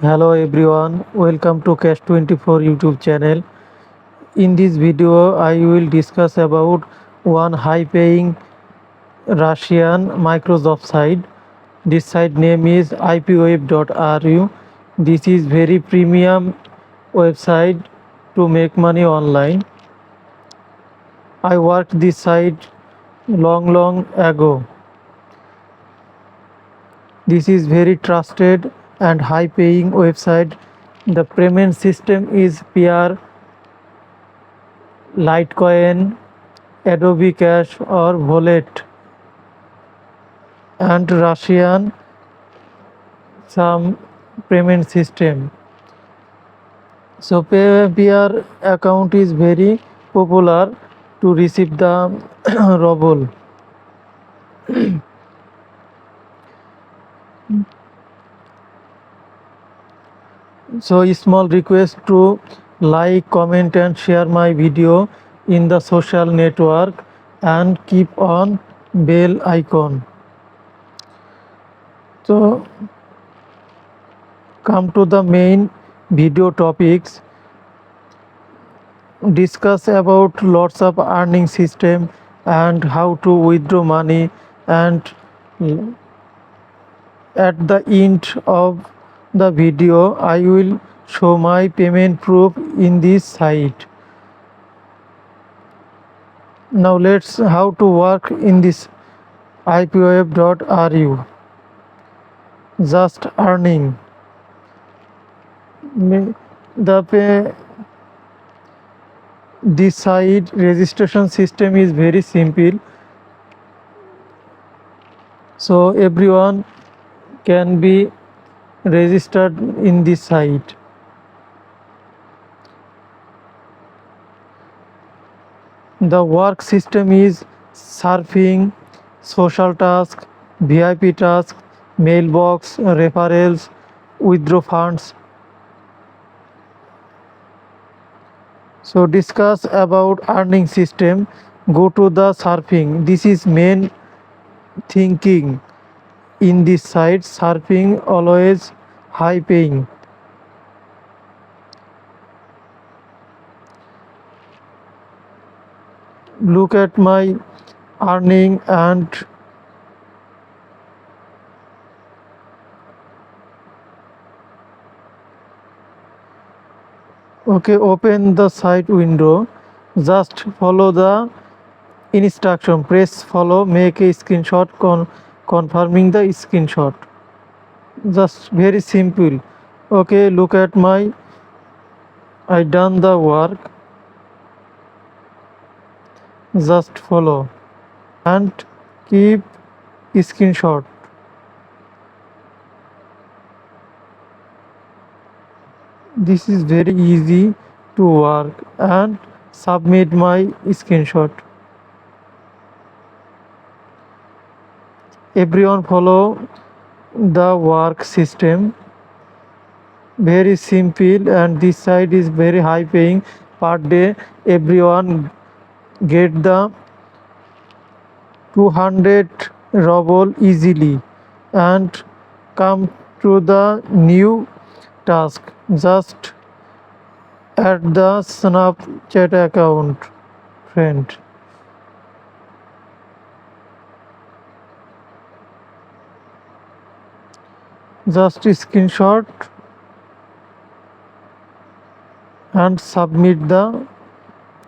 Hello everyone, welcome to Cash 24 YouTube channel. In this video, I will discuss about one high-paying Russian Microsoft site. This site name is IPWeb.ru. This is very premium website to make money online. I worked this site long ago. This is very trusted and high-paying website. The payment system is peer Litecoin, Adobe Cash or Wallet, and Russian some payment system. So peer account is very popular to receive the ruble. So small request to like, comment and share my video in the social network and keep on bell icon. So come to the main video topics. Discuss about lots of earning system and how to withdraw money, and at the end of the video I will show my payment proof in this site. Now let's how to work in this IPWeb.ru. Just earning. This site registration system is very simple, so everyone can be registered in this site. The work system is surfing, social task, VIP task, mailbox, referrals, withdraw funds. So discuss about earning system. Go to the surfing. This is main thinking in this site. Surfing always high paying. Look at my earning and okay, open the site window. Just follow the instruction. Press follow, make a screenshot confirming the screenshot. Just very simple. Okay, look at my I done the work. Just follow and keep screenshot. This is very easy to work and submit my screenshot. Everyone follow the work system. Very simple, and this site is very high paying. Per day everyone get the 200 ruble easily. And come to the new task. Just add the Snapchat account, friend. Just screenshot and submit the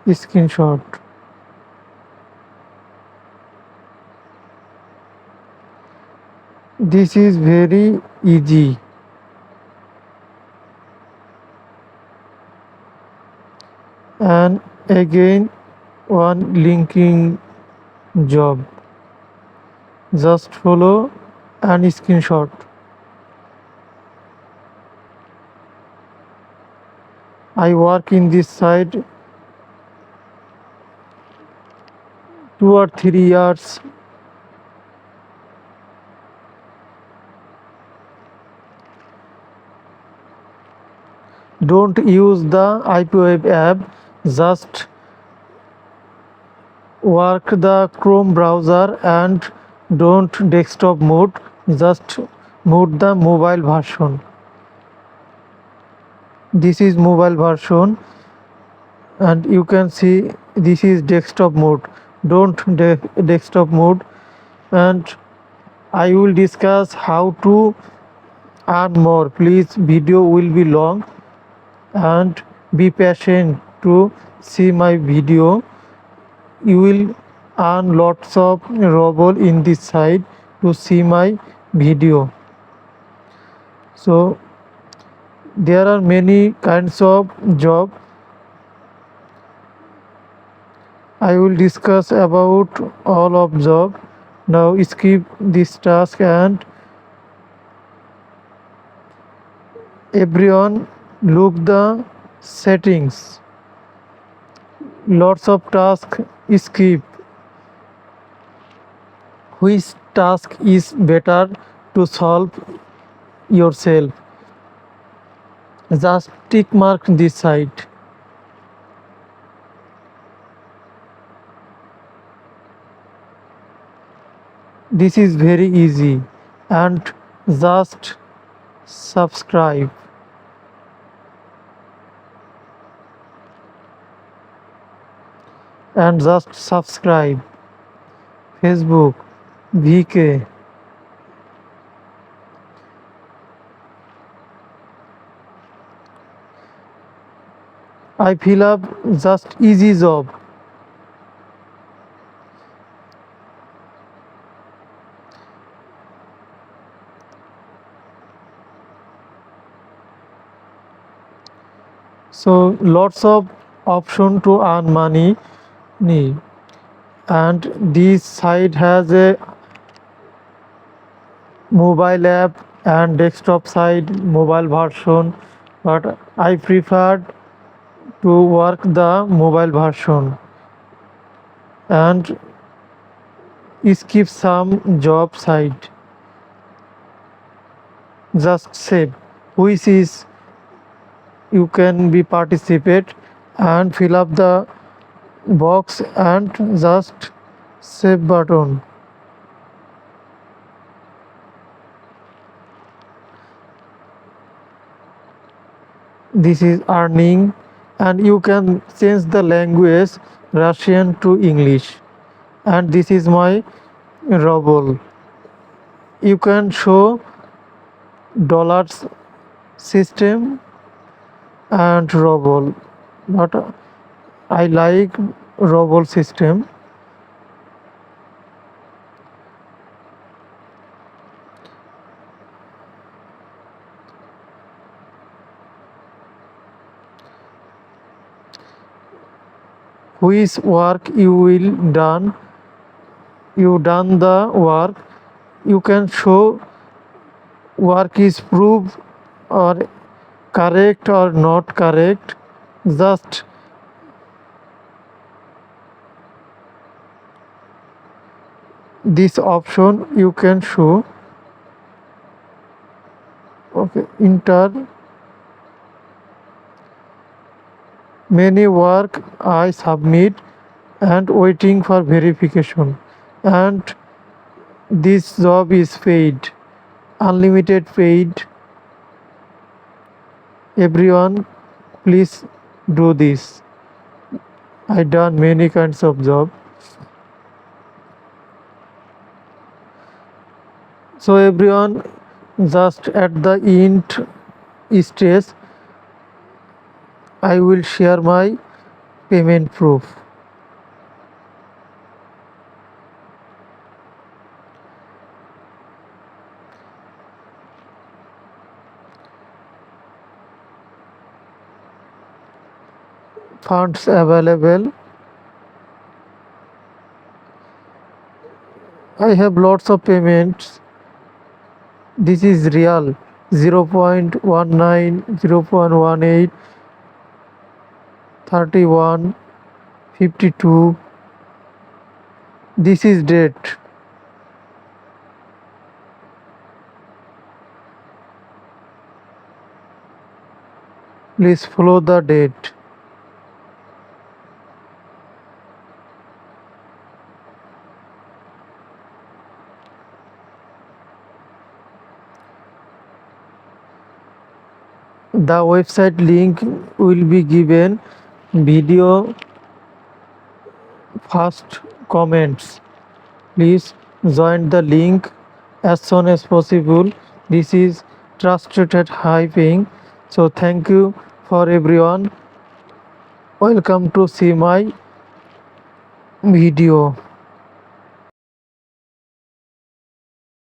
screenshot. This is very easy. And again one linking job. Just follow and screenshot. I work in this site 2 or 3 years. Don't use the IPWeb app. Just work the Chrome browser and don't desktop mode. Just mode the mobile version. This is mobile version, and you can see this is desktop mode. Don't desktop mode. And I will discuss how to earn more. Please, video will be long, and be patient to see my video. You will earn lots of ruble in this side to see my video. So there are many kinds of job. I will discuss about all of job. Now skip this task, and everyone look the settings. Lots of task skip. Which task is better to solve yourself? Just tick mark this side. This is very easy, and just subscribe. And just subscribe. Facebook, VK. I fill up just easy job. So lots of option to earn money. And this site has a mobile app and desktop side mobile version, but I preferred to work the mobile version and skip some job site. Just save, which is you can be participate and fill up the box and just save button. This is earning, and you can change the language Russian to English. And this is my ruble. You can show dollars system and ruble, but I like ruble system. Which work you will done? You done the work. You can show work is proved or correct or not correct. Just this option you can show. Okay, enter. Many work I submit and waiting for verification, and this job is paid, unlimited paid. Everyone, please do this. I done many kinds of job. So everyone, just at the end stage, I will share my payment proof. Funds available. I have lots of payments. This is real 0.19, 0.18, 31, 52. This is date. Please follow the date. The website link will be given video first comments. Please join the link as soon as possible. This is trusted high paying. So thank you for everyone. Welcome to see my video.